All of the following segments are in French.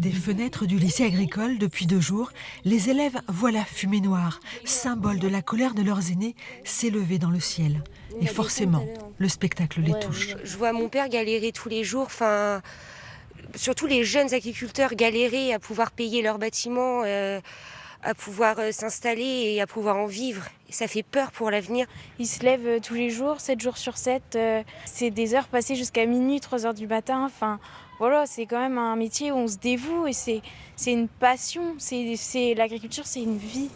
Des fenêtres du lycée agricole, depuis 2 jours, les élèves voient la fumée noire, symbole de la colère de leurs aînés, s'élever dans le ciel. Et forcément, le spectacle les touche. Je vois mon père galérer tous les jours, surtout les jeunes agriculteurs galérer à pouvoir payer leur bâtiment, à pouvoir s'installer et à pouvoir en vivre. Et ça fait peur pour l'avenir. Ils se lèvent tous les jours, 7 jours sur 7. C'est des heures passées jusqu'à minuit, 3 heures du matin. Voilà, c'est quand même un métier où on se dévoue et c'est une passion. L'agriculture, c'est une vie.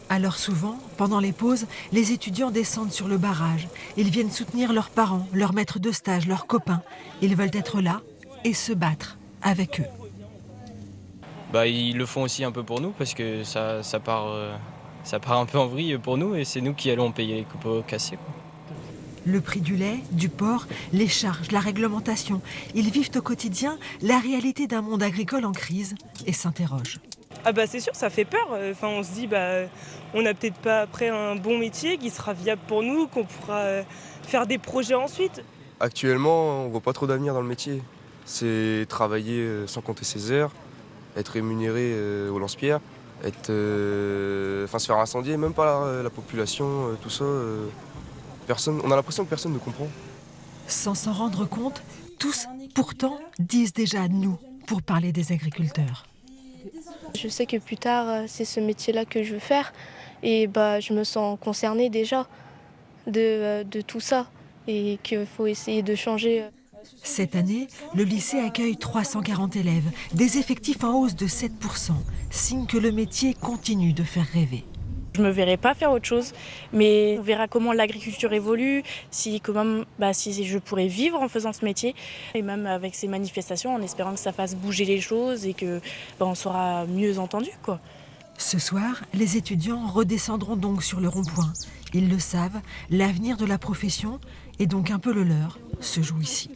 Alors souvent, pendant les pauses, les étudiants descendent sur le barrage. Ils viennent soutenir leurs parents, leurs maîtres de stage, leurs copains. Ils veulent être là et se battre avec eux. Ils le font aussi un peu pour nous parce que ça part un peu en vrille pour nous et c'est nous qui allons payer les copeaux cassés, quoi. Le prix du lait, du porc, les charges, la réglementation. Ils vivent au quotidien la réalité d'un monde agricole en crise et s'interrogent. C'est sûr, ça fait peur. On se dit, on n'a peut-être pas après un bon métier qui sera viable pour nous, qu'on pourra faire des projets ensuite. Actuellement, on ne voit pas trop d'avenir dans le métier. C'est travailler sans compter ses heures, être rémunéré au lance-pierre, se faire incendier, même pas la population, tout ça. On a l'impression que personne ne comprend. Sans s'en rendre compte, tous, pourtant, disent déjà nous pour parler des agriculteurs. Je sais que plus tard, c'est ce métier-là que je veux faire. Et je me sens concernée déjà de tout ça. Et qu'il faut essayer de changer. Cette année, le lycée accueille 340 élèves, des effectifs en hausse de 7%, signe que le métier continue de faire rêver. Je ne me verrai pas faire autre chose, mais on verra comment l'agriculture évolue, si je pourrais vivre en faisant ce métier, et même avec ces manifestations, en espérant que ça fasse bouger les choses et que on sera mieux entendu, quoi. Ce soir, les étudiants redescendront donc sur le rond-point. Ils le savent, l'avenir de la profession, et donc un peu le leur, se joue ici.